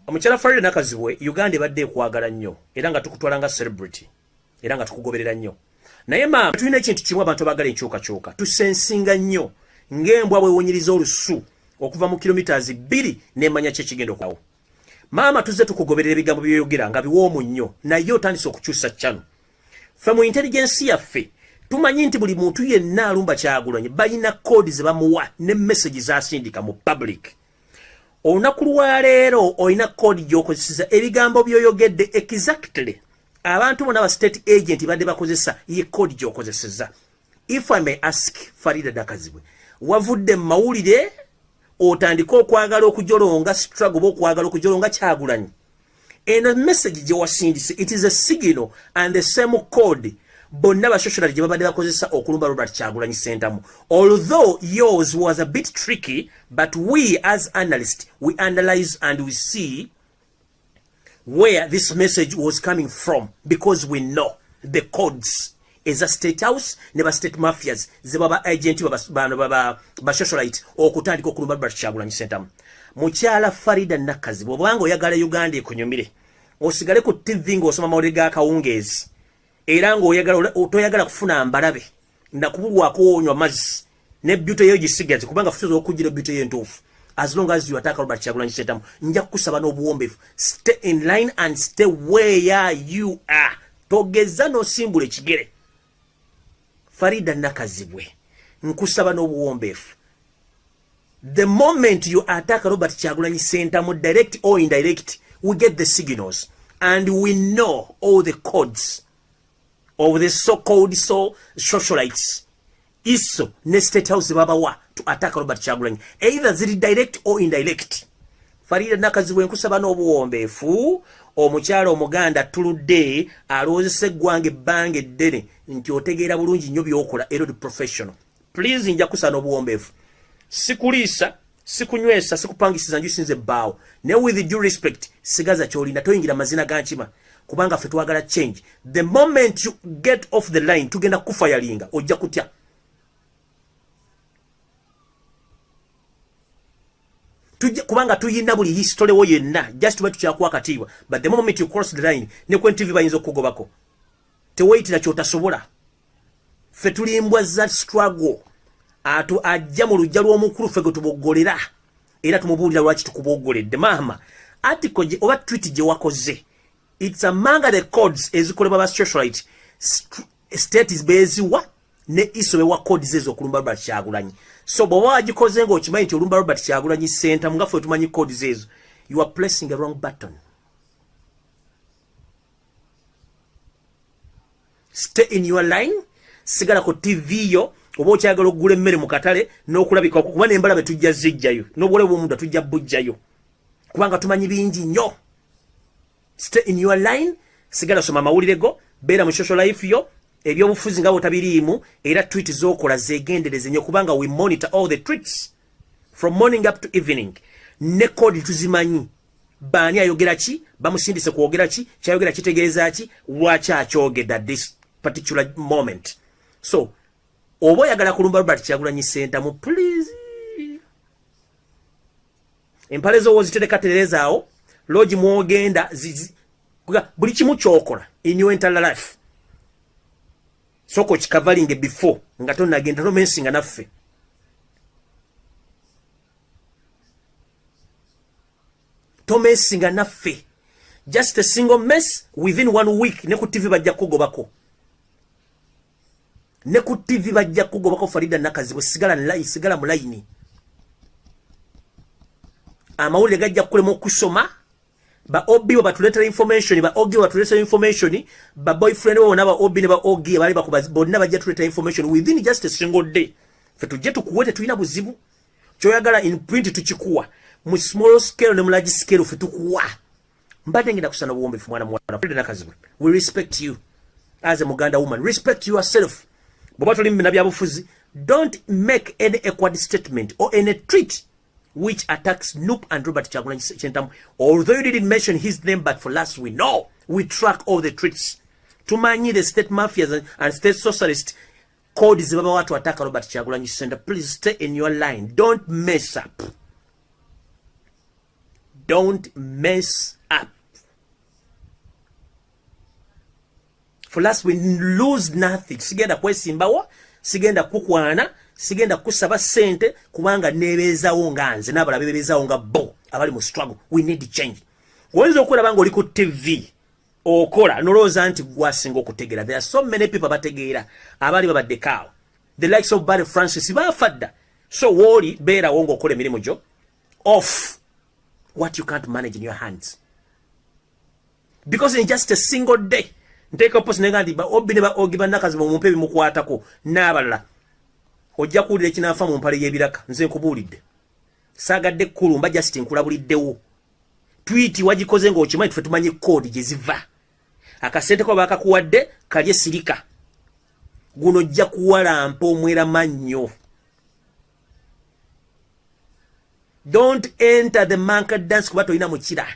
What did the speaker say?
Omukyala Farida Nakazibwe Uganda ebadde kwagala nnyo era nga tukutwala nga celebrity era nga tukugoberera nnyo. Naye maama tulina ekintu kimu abantu bagala enkyukakyuka. Tusensinga nnyo ng'embwa bwewunyiriza olusu okuva mu kilometers 2 n'emanya kye kigenda okwawo. Maama tuzze tukugoberera ebigambo by'oyogera nga biwoomu nnyo naye otandise okukyusa channel. Ffe mu intelligence yaffe tumanyi nti buli muntu yenna alumba Kyagulanyi balina kodi ze bamuwa ne message zasindika mu public. Olunaku lwa leero olina kodi gy'okozesa ebigambo by'oyogedde exactly. Abantu bonna ba state agent badde bakozesa ye kodi gy'okozeseza. If I may ask Farida Nakazibwe, wavudde mawulire otandika okwagala okujolonga struggle okwagala okujolonga Kyagulanyi. And a message gye wasindise, it is a signal and the same code bonna bashoshora gye babadde bakozesa okulumba Robert Kyagulanyi Sentamu. Although yours was a bit tricky, but we as analysts, we analyze and we see where this message was coming from because we know the codes. Is a state house, never state mafias, zebaba agent bashosholite okutandika okulumba Robert Kyagulanyi Sentamu. Mukyala Farida Nakazibwe obanga oyagala Uganda ekunyumire osigale ku TV ng'osoma mawulire ga kawungeezi era ng'otoyagala kufuna mbalabe nakubulwako onywa mazzi ne beauty yo gisigaze kubanga futuzo okugira beauty yentuufu. As long as you attack Robert Kyagulanyi Sentamu nja kusaba n'obuwombeefu. Stay in line and stay where you are. Togeza n'osimbula ekigere. Farida Nakazibwe nkusaba n'obuwombeefu. The moment you attack Robert Kyagulanyi Sentamu, direct or indirect, we get the signals and we know all the codes of the so-called socialites. Iso ne state house babawa to attack Robert Kyagulanyi, either ziri direct or indirect. Farida Nakazibwe nkusaba n'obuwombeefu. Omukyala Omuganda tuludde alowozesa eggwanga ebbanga eddene nti otegeera bulungi nnyo by'okola era professional. Please nja kusaba n'obuwombeefu. Sikuliisa, sikunywesa, sikupangisiza njusinze ebbaawo. Ne with due respect, sigaza ky'olina toyingira mazina ga nkima kubanga ffe twagala change. The moment you get off the line tugenda kufayalinga ojja kutya. Kubanga tuyina buli history wo yenna just bwe tukyakuwa katiibwa, but the moment you cross the line ne ku TV bayinza okugobako. Teweeyitira ky'otasobola. Ffe tulimbwa za struggle. Ajja mu lujja lw'omukulu ffe gwe tuboggolera era tumubuulira lwaki tukuboggoledde. Maama article gye oba tweet gye wakoze, it's among the codes ezikolebwa ba socialite states beziwa ne iso bewa codes ezo okulumba Robert Kyagulanyi. So bw'oba wagikoze ng'okimanyi nti olumba Robert Kyagulanyi Sentamu nga ffe tumanyi codes ezo, you are pressing the wrong button. Stay in your line. Sigala ku TV yo oba okyagala okugula emmere mu katale n'okulabika kuba n'embalabe tujja zijjayo n'obwole bw'omuntu tujja bujjayo kubanga tumanyi bingi nnyo. Stay in your line. Sigala soma mawulire go, beera mu social life yo, ebyobufuzi nga botabiriimu era tweet z'okola zeegendereze nnyo kubanga we monitor all the tweets from morning up to evening. Ne kodi tuzimanyi. Baani ayogera ki, bamusindise kwogera ki, kyayogera kitegeeza ki, lwaki akyogedde at this particular moment. So oba oyagala kulumba Robert Kyagulanyi Sentamu, please empale zo woziterekaterezaawo logi mwogenda buli kimu kyokola in your entire life soko kikavalinge before nga tonagenda nomensinga naffe. Tomensinga naffe. Just a single mess within 1 week ne ku TV bajja kugobako. Ne ku TV bajja kugobako Farida Nakazibwe. Sigala mu line. Amawulire gajja kulema okusoma. Ba obi batuletera information, ba ogi batuletera information, ba boyfriend bo na ba obi ne ba ogi bali bonna bajja tuletera information within just a single day. Fe tujje tukuwete tulina buzibu. Kyoyagala in print tukikuwa. Mu small scale ne mu large scale fe tukuwa. Mbadde ngenda kusana buwombe fu mwana Farida Nakazibwe. We respect you as a Muganda woman. Respect yourself. Bw'oba tuli mu bina byabufuzi, don't make any awkward statement or any tweet which attacks Noop and Robert Kyagulanyi Sentamu. Although you didn't mention his name, but for us we know. We track all the tweets. Tumanyi the state mafias and state socialists code is about to attack Robert Kyagulanyi Sentamu. Please stay in your line. Don't mess up. don't mess up. For us, we lose nothing. Sigenda kwesimbawo, sigenda kukwana, sigenda kusaba sente, kubanga nebezawo nga nze, n'abalala bebezawo nga bo, abali mu struggle. We need change. Oyinza okulaba nga oli ku TV, okola, nolowooza nti gwasinga okutegeera. There are so many people bategeera, abali babadde kaawo. The likes of Barry Francis, bafadda. So woli, beera wongo okola emirimu gyo, off what you can't manage in your hands. Because in just a single day, nteka post negandi ba obine ba ogiba Nakazibwe mumpe bimukwatako n'abalala. Ojja kuwulira ekinaafa mu mpale y'ebiraka, nze nkubuulidde. Saagadde kulumba just nkulabuliddewo. Tweet wagikoze ng'okimanyi tufe tumanyi code gye ziva. Akasente ko bakakuwadde kalye sirika. Guno ojja kuwalampa omwera mannyo. Don't enter the manka dance kuba toyina mukira.